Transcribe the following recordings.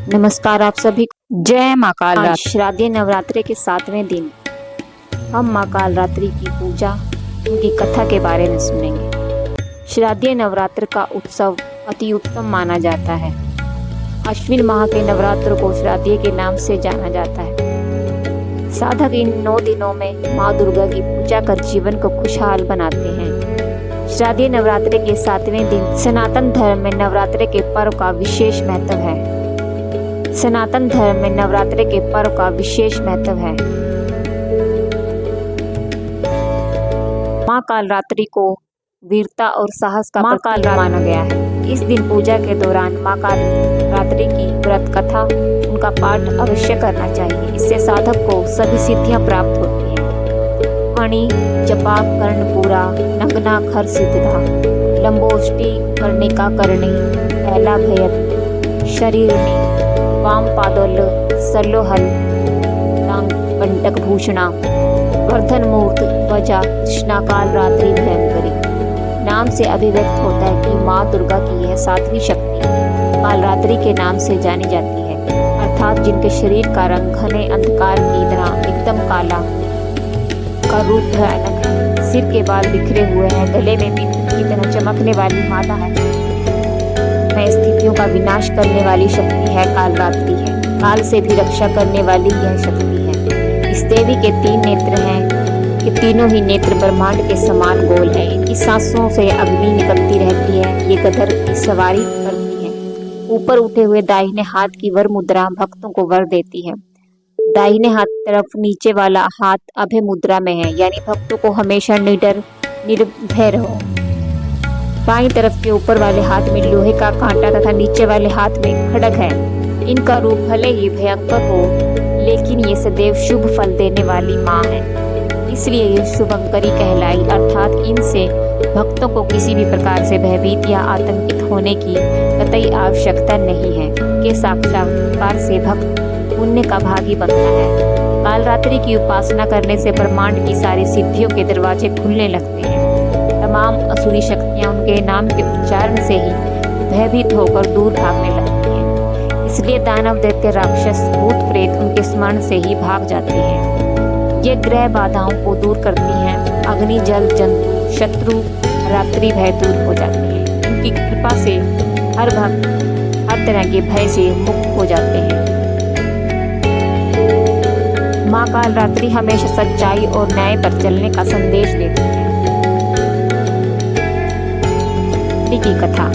नमस्कार आप सभी को। जय माँ काल। आज शारदीय नवरात्रि के 7वें दिन हम माँ काल रात्रि की पूजा, उनकी कथा के बारे में सुनेंगे। शारदीय नवरात्र का उत्सव अति उत्तम माना जाता है। अश्विन माह के नवरात्र को शारदीय के नाम से जाना जाता है। साधक इन 9 दिनों में माँ दुर्गा की पूजा कर जीवन को खुशहाल बनाते हैं। शारदीय नवरात्रि के 7वें दिन सनातन धर्म में नवरात्रि के पर्व का विशेष महत्व है। सनातन धर्म में नवरात्रि के पर्व का विशेष महत्व है। माँ काल रात्रि को वीरता और साहस का प्रतीक माना गया है। इस दिन पूजा के दौरान माँ काल रात्रि की व्रत कथा, उनका पाठ अवश्य करना चाहिए। इससे साधक को सभी सिद्धियां प्राप्त होती हैं। अणि जपा कर्णपूरा नग्ना खर सिद्धता लंबोष्टि कर्णिका करणी पहला भयत शरीरनी वाम पादोल सल्लोहल टांग कंटक भूषणा वर्धन मूर्त ध्वजा कृष्णाकाल रात्रि भयंकरी नाम से अभिव्यक्त होता है कि माँ दुर्गा की यह 7वीं शक्ति काल रात्रि के नाम से जानी जाती है, अर्थात जिनके शरीर का रंग घने अंधकार की तरह एकदम काला का रूप भयानक है। सिर के बाल बिखरे हुए हैं, गले में बिंद की तरह चमकने वाली माला है। में स्थितियों का विनाश करने वाली शक्ति है काल रात्रि है। काल से भी रक्षा करने वाली यह शक्ति है। इस देवी के 3 नेत्र हैं कि तीनों ही नेत्र ब्रह्मांड के समान गोल हैं। इनकी सांसों से अग्नि निकलती रहती है। ये गदर की सवारी करती है। ऊपर उठे हुए दाहिने हाथ की वर मुद्रा भक्तों को वर देती है। दाहिने हाथ तरफ नीचे वाला हाथ अभय मुद्रा में है, यानी भक्तों को हमेशा निडर निर्भय रहो। बाईं तरफ के ऊपर वाले हाथ में लोहे का कांटा तथा नीचे वाले हाथ में खड्ग है। इनका रूप भले ही भयंकर हो, लेकिन ये सदैव शुभ फल देने वाली माँ है, इसलिए ये शुभंकरी कहलाई। अर्थात इनसे भक्तों को किसी भी प्रकार से भयभीत या आतंकित होने की कतई आवश्यकता नहीं है। के साक्षात्कार से भक्त पुण्य का भागी बनता है। काल रात्रि की उपासना करने से ब्रह्मांड की सारी सिद्धियों के दरवाजे खुलने लगते हैं। तमाम असुरी शक्तियां उनके नाम के उच्चारण से ही भयभीत होकर दूर भागने लगती हैं। इसलिए दानव दैत्य राक्षस भूत प्रेत उनके स्मरण से ही भाग जाते हैं। ये ग्रह बाधाओं को दूर करती हैं। अग्नि जल जंतु शत्रु रात्रि भय दूर हो जाते हैं। उनकी कृपा से हर भक्त हर तरह के भय से मुक्त हो जाते हैं। माँ काल रात्रि हमेशा सच्चाई और न्याय पर चलने का संदेश देती है। की कथा।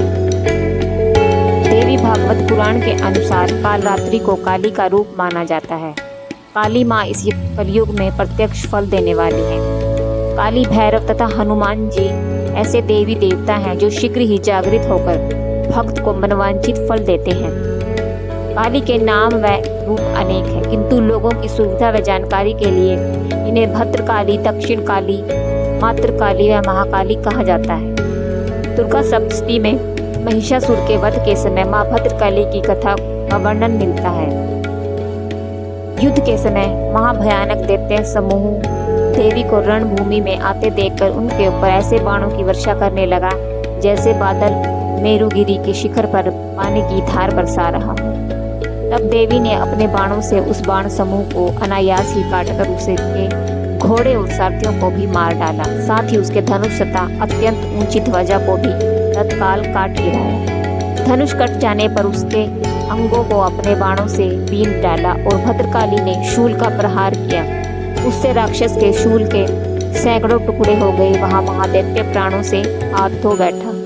देवी भागवत पुराण के अनुसार काल रात्रि को काली का रूप माना जाता है। काली माँ इस कलयुग में प्रत्यक्ष फल देने वाली है। काली भैरव तथा हनुमान जी ऐसे देवी देवता हैं जो शीघ्र ही जागृत होकर भक्त को मनवांछित फल देते हैं। काली के नाम व रूप अनेक हैं, किंतु लोगों की सुविधा व जानकारी के लिए इन्हें भद्रकाली, दक्षिण काली, मातृकाली व महाकाली कहा जाता है। दुर्गा सप्तशती में महिषासुर के वध के समय मां भद्रकाली की कथा का वर्णन मिलता है। युद्ध के समय महाभयानक दैत्य समूह देवी को रणभूमि में आते देखकर उनके ऊपर ऐसे बाणों की वर्षा करने लगा जैसे बादल मेरुगिरी के शिखर पर पानी की धार बरसा रहा। तब देवी ने अपने बाणों से उस बाण समूह को अनायास ही काटकर उसे घोड़े और सारथियों को भी मार डाला। साथ ही उसके धनुष तथा अत्यंत ऊंची ध्वजा को भी तत्काल काट गिराया। धनुष कट जाने पर उसके अंगों को अपने बाणों से बीन डाला और भद्रकाली ने शूल का प्रहार किया। उससे राक्षस के शूल के सैकड़ों टुकड़े हो गए। वहां महादैत्य प्राणों से हाथ धो बैठा।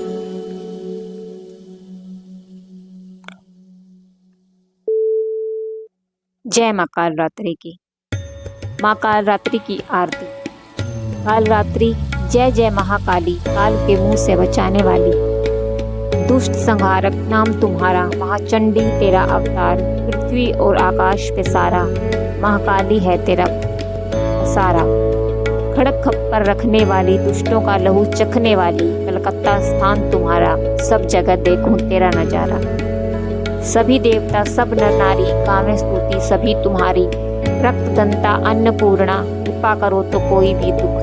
जय माँ काल रात्रि की। माँ काल रात्रि की आरती। काल रात्रि जय जय महाकाली, काल के मुंह से बचाने वाली, दुष्ट संहारक नाम तुम्हारा, महाचंडी तेरा अवतार, पृथ्वी और आकाश पे सारा, महाकाली है तेरा सारा। खड़क खप्पर रखने वाली, दुष्टों का लहू चखने वाली, कलकत्ता स्थान तुम्हारा, सब जगह देखूं तेरा नजारा। सभी देवता सब नर नारी गावें स्तुति सभी तुम्हारी, रक्त दंता अन्नपूर्णा, कृपा करो तो कोई भी दुख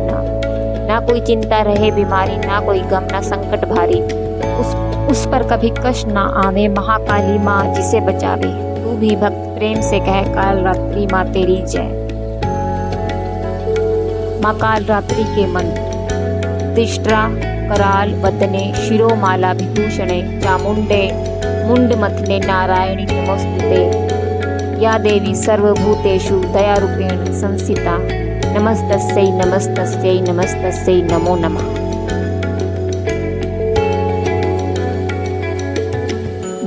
ना कोई चिंता रहे बीमारी, ना कोई गम ना संकट भारी, उस पर कभी कष्ट ना आवे, महाकाली माँ जिसे बचावे। तू भी भक्त प्रेम से कह कालरात्रि माँ तेरी जय। माँ कालरात्रि के मंत्र। तिष्ठा कराल वदने शिरोमाला विभूषणे चामुंडे मुंडमथने नारायणी नमोस्तुते। या देवी सर्वभूतेषु दयारूपेण संस्थिता नमस्तस्यै नमस्तस्यै नमस्तस्यै नमो नमः।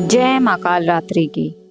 जय माँ कालरात्रि की।